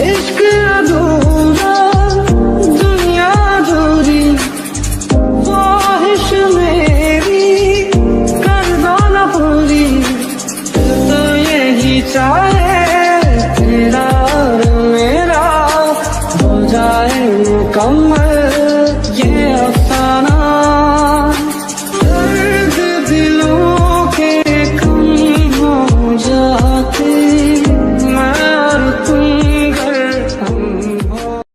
इश्क अधूरा दुनिया अधूरी, ख्वाहिश मेरी कर दो न पूरी। तो यही चाहे तेरा और मेरा हो जाए मुकम्मल।